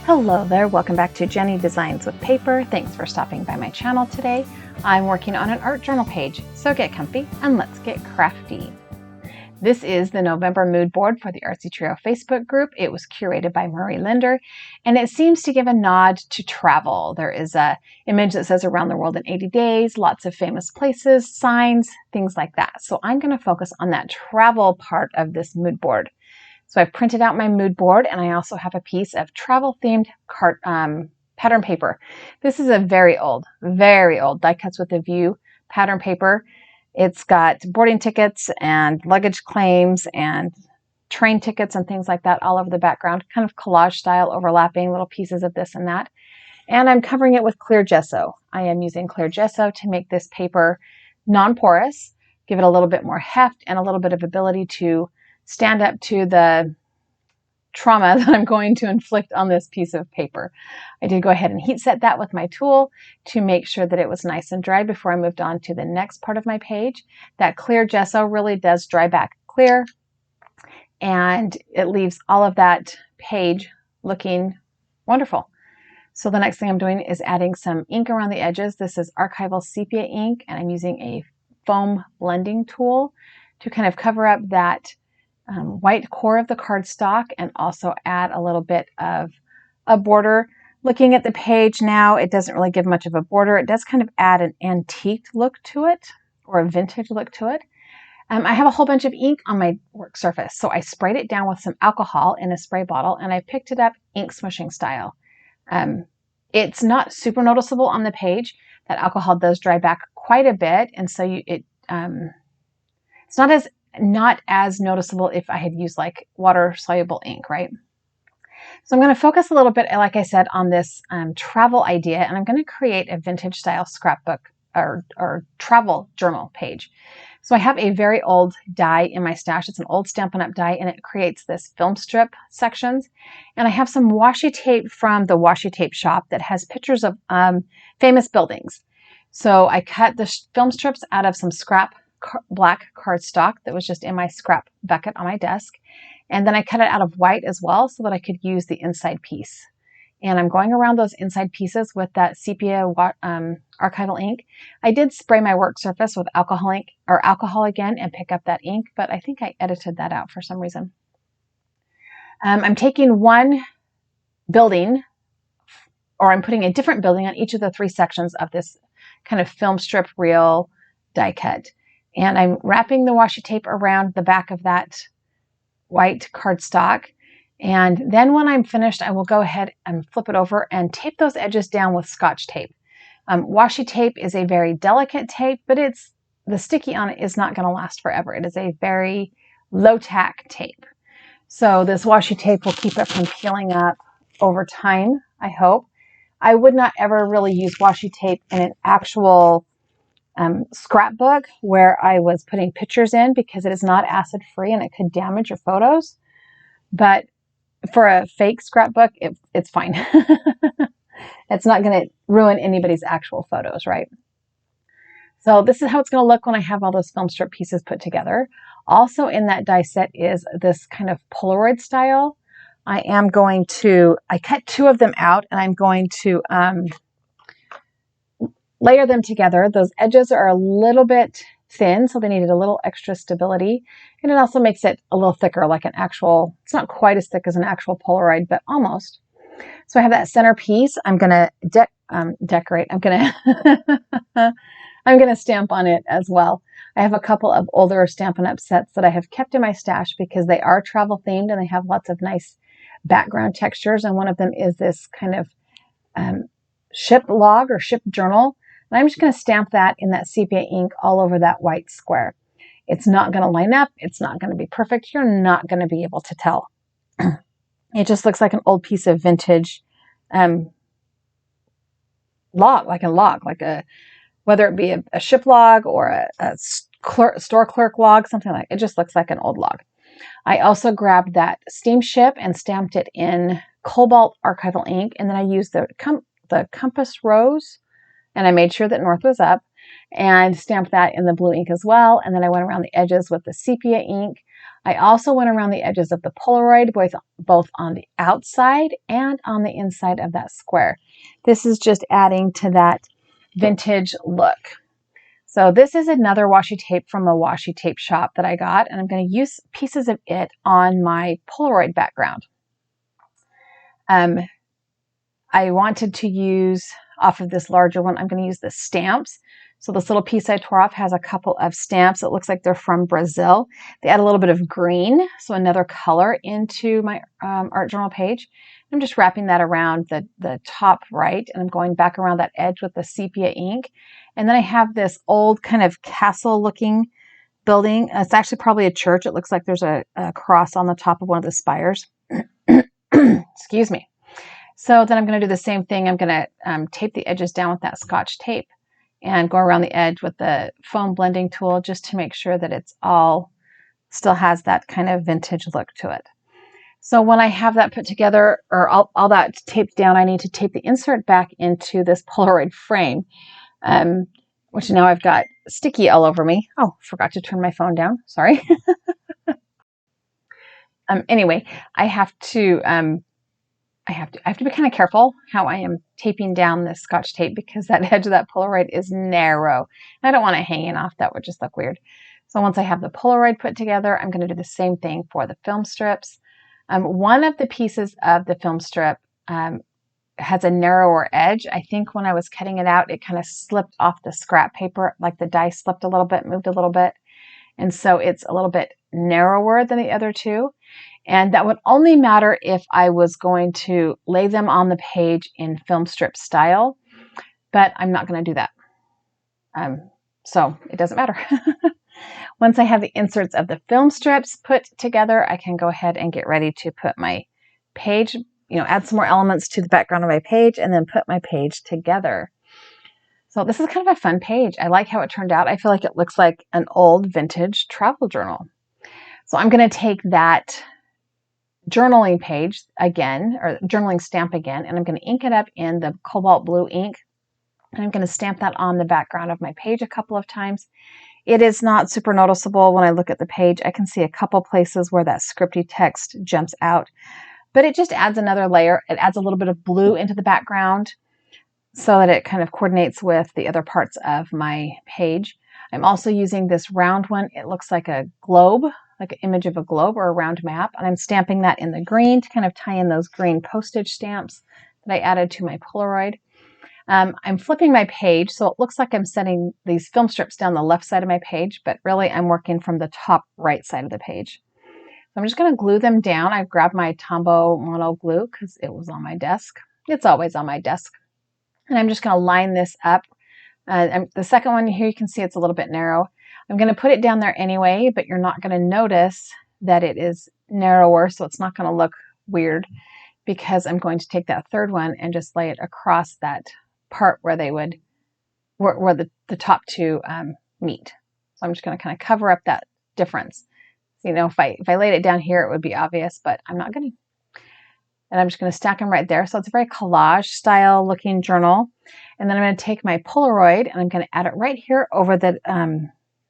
Hello there, welcome back to Jennie Designs with Paper. Thanks for stopping by my channel today. I'm working on an art journal page, so get comfy and let's get crafty. This is the November mood board for the Artsy Trio Facebook group. It was curated by Murray Linder, and it seems to give a nod to travel. There is an image that says around the world in 80 days, lots of famous places, signs, things like that. So I'm going to focus on that travel part of this mood board. So I've printed out my mood board, and I also have a piece of travel-themed pattern paper. This is a very old die cuts with a view pattern paper. It's got boarding tickets and luggage claims and train tickets and things like that all over the background, kind of collage style, overlapping little pieces of this and that. And I'm covering it with clear gesso. I am using clear gesso to make this paper non-porous, give it a little bit more heft and a little bit of ability to stand up to the trauma that I'm going to inflict on this piece of paper. I did go ahead and heat set that with my tool to make sure that it was nice and dry before I moved on to the next part of my page. That clear gesso really does dry back clear, and it leaves all of that page looking wonderful. So the next thing I'm doing is adding some ink around the edges. This is archival sepia ink, and I'm using a foam blending tool to kind of cover up that white core of the cardstock and also add a little bit of a border. Looking at the page now, it doesn't really give much of a border. It does kind of add an antique look to it, or a vintage look to it. I have a whole bunch of ink on my work surface, so I sprayed it down with some alcohol in a spray bottle, and I picked it up ink smushing style. It's not super noticeable on the page. That alcohol does dry back quite a bit, and so it's not as noticeable if I had used like water soluble ink, right? So I'm going to focus a little bit, like I said, on this travel idea, and I'm going to create a vintage style scrapbook or travel journal page. So I have a very old die in my stash. It's an old Stampin' Up! Die, and it creates this film strip sections. And I have some washi tape from the washi tape shop that has pictures of famous buildings. So I cut the film strips out of some scrap black cardstock that was just in my scrap bucket on my desk. And then I cut it out of white as well so that I could use the inside piece. And I'm going around those inside pieces with that sepia archival ink. I did spray my work surface with alcohol ink, or alcohol again, and pick up that ink, but I think I edited that out for some reason. I'm taking one building, or I'm putting a different building on each of the three sections of this kind of film strip reel die cut. And I'm wrapping the washi tape around the back of that white cardstock. And then when I'm finished, I will go ahead and flip it over and tape those edges down with Scotch tape. Washi tape is a very delicate tape, but the sticky on it is not going to last forever. It is a very low tack tape. So this washi tape will keep it from peeling up over time, I hope. I would not ever really use washi tape in an actual scrapbook where I was putting pictures in, because it is not acid free and it could damage your photos. But for a fake scrapbook, it's fine. It's not going to ruin anybody's actual photos, right? So this is how it's going to look when I have all those film strip pieces put together. Also in that die set is this kind of Polaroid style. I cut two of them out, and I'm going to layer them together. Those edges are a little bit thin, so they needed a little extra stability. And it also makes it a little thicker, like an actual, it's not quite as thick as an actual Polaroid, but almost. So I have that center piece. I'm going to decorate. I'm going to stamp on it as well. I have a couple of older Stampin' Up! Sets that I have kept in my stash because they are travel themed and they have lots of nice background textures. And one of them is this kind of ship log or ship journal. And I'm just going to stamp that in that sepia ink all over that white square. It's not going to line up. It's not going to be perfect. You're not going to be able to tell. It just looks like an old piece of vintage log, whether it be a ship log or a store clerk log, something like it. It just looks like an old log. I also grabbed that steamship and stamped it in cobalt archival ink, and then I used the compass rose, and I made sure that north was up, and stamped that in the blue ink as well. And then I went around the edges with the sepia ink. I also went around the edges of the Polaroid, both on the outside and on the inside of that square. This is just adding to that vintage look. So this is another washi tape from a washi tape shop that I got, and I'm going to use pieces of it on my Polaroid background. I wanted to use off of this larger one, I'm going to use the stamps. So this little piece I tore off has a couple of stamps. It looks like they're from Brazil. They add a little bit of green, so another color into my art journal page. I'm just wrapping that around the top right, and I'm going back around that edge with the sepia ink. And then I have this old kind of castle-looking building. It's actually probably a church. It looks like there's a cross on the top of one of the spires. Excuse me. So then I'm going to do the same thing. I'm going to tape the edges down with that Scotch tape and go around the edge with the foam blending tool just to make sure that it's all still has that kind of vintage look to it. So when I have that put together, or all that taped down, I need to tape the insert back into this Polaroid frame, which now I've got sticky all over me. Oh, forgot to turn my phone down. Sorry. Anyway, I have to be kind of careful how I am taping down this Scotch tape because that edge of that Polaroid is narrow. I don't want it hanging off. That would just look weird. So once I have the Polaroid put together, I'm going to do the same thing for the film strips. One of the pieces of the film strip has a narrower edge. I think when I was cutting it out, it kind of slipped off the scrap paper, like the die slipped a little bit, moved a little bit. And so it's a little bit narrower than the other two. And that would only matter if I was going to lay them on the page in film strip style, but I'm not going to do that. So it doesn't matter. Once I have the inserts of the film strips put together, I can go ahead and get ready to put my page, add some more elements to the background of my page and then put my page together. So this is kind of a fun page. I like how it turned out. I feel like it looks like an old vintage travel journal. So I'm going to take that journaling page again, or journaling stamp again, and I'm going to ink it up in the cobalt blue ink. And I'm going to stamp that on the background of my page a couple of times. It is not super noticeable when I look at the page. I can see a couple places where that scripty text jumps out, but it just adds another layer. It adds a little bit of blue into the background so that it kind of coordinates with the other parts of my page. I'm also using this round one. It looks like a globe, like an image of a globe or a round map, and I'm stamping that in the green to kind of tie in those green postage stamps that I added to my Polaroid. I'm flipping my page, so it looks like I'm setting these film strips down the left side of my page, but really I'm working from the top right side of the page. So I'm just going to glue them down. I've grabbed my Tombow Mono glue because it was on my desk. It's always on my desk. And I'm just going to line this up. The second one here, you can see it's a little bit narrow. I'm going to put it down there anyway, but you're not going to notice that it is narrower, so it's not going to look weird because I'm going to take that third one and just lay it across that part where they would, where the top two meet. So I'm just going to kind of cover up that difference. So, if I laid it down here, it would be obvious, but I'm not going to. And I'm just going to stack them right there. So it's a very collage style looking journal. And then I'm going to take my Polaroid and I'm going to add it right here over the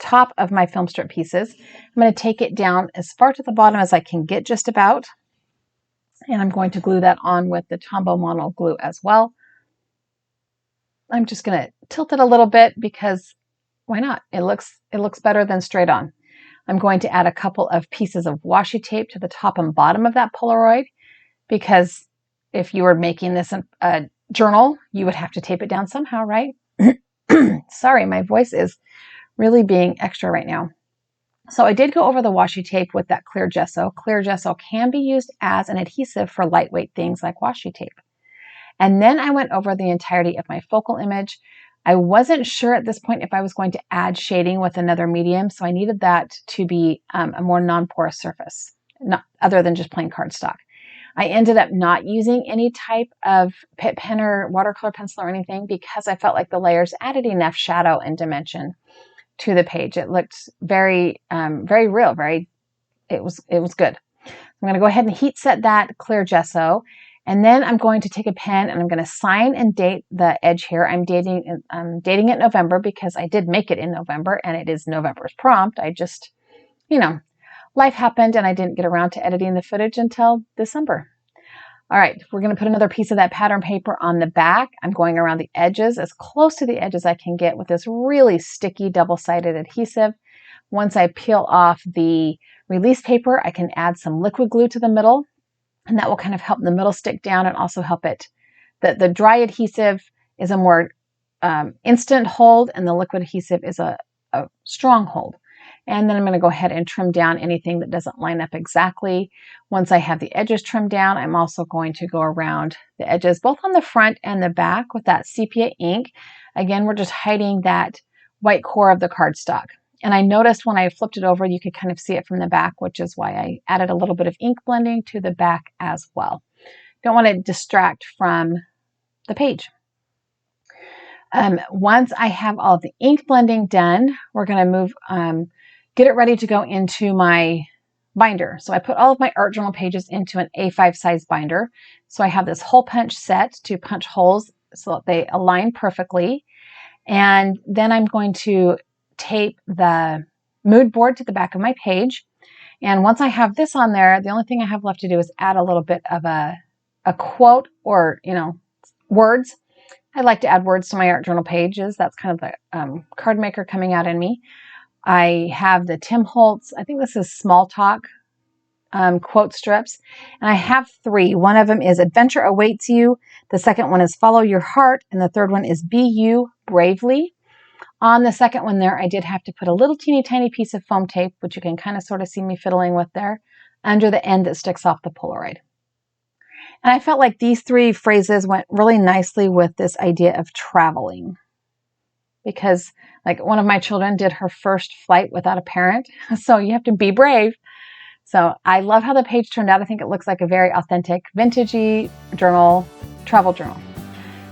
top of my film strip pieces. I'm going to take it down as far to the bottom as I can get just about. And I'm going to glue that on with the Tombow Mono glue as well. I'm just going to tilt it a little bit because why not? It looks better than straight on. I'm going to add a couple of pieces of washi tape to the top and bottom of that Polaroid because if you were making this a journal, you would have to tape it down somehow, right? Sorry, my voice is really being extra right now. So I did go over the washi tape with that clear gesso. Clear gesso can be used as an adhesive for lightweight things like washi tape. And then I went over the entirety of my focal image. I wasn't sure at this point if I was going to add shading with another medium, so I needed that to be a more non-porous surface, other than just plain cardstock. I ended up not using any type of Pitt pen or watercolor pencil or anything because I felt like the layers added enough shadow and dimension to the page. It looked very, very real. It was good. I'm going to go ahead and heat set that clear gesso, and then I'm going to take a pen and I'm going to sign and date the edge here. I'm dating it November because I did make it in November, and it is November's prompt. I just, life happened and I didn't get around to editing the footage until December. All right, we're going to put another piece of that pattern paper on the back. I'm going around the edges, as close to the edge as I can get with this really sticky double-sided adhesive. Once I peel off the release paper, I can add some liquid glue to the middle, and that will kind of help the middle stick down and also help it. The dry adhesive is a more instant hold, and the liquid adhesive is a strong hold. And then I'm going to go ahead and trim down anything that doesn't line up exactly. Once I have the edges trimmed down, I'm also going to go around the edges, both on the front and the back with that sepia ink. Again, we're just hiding that white core of the cardstock. And I noticed when I flipped it over, you could kind of see it from the back, which is why I added a little bit of ink blending to the back as well. Don't want to distract from the page. Once I have all the ink blending done, we're going to move, get it ready to go into my binder. So I put all of my art journal pages into an A5 size binder. So I have this hole punch set to punch holes so that they align perfectly. And then I'm going to tape the mood board to the back of my page. And once I have this on there, the only thing I have left to do is add a little bit of a quote or, words. I like to add words to my art journal pages. That's kind of the card maker coming out in me. I have the Tim Holtz, I think this is Small Talk quote strips. And I have 3. One of them is Adventure Awaits You. The second one is Follow Your Heart. And the third one is Be You Bravely. On the second one there, I did have to put a little teeny tiny piece of foam tape, which you can kind of sort of see me fiddling with there, under the end that sticks off the Polaroid. And I felt like these 3 phrases went really nicely with this idea of traveling. Because like one of my children did her first flight without a parent. So you have to be brave. So I love how the page turned out. I think it looks like a very authentic, vintagey journal, travel journal.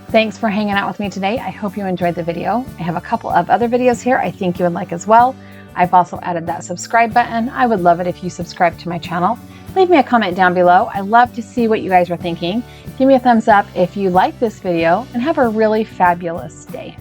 Thanks for hanging out with me today. I hope you enjoyed the video. I have a couple of other videos here I think you would like as well. I've also added that subscribe button. I would love it if you subscribe to my channel. Leave me a comment down below. I love to see what you guys are thinking. Give me a thumbs up if you like this video and have a really fabulous day.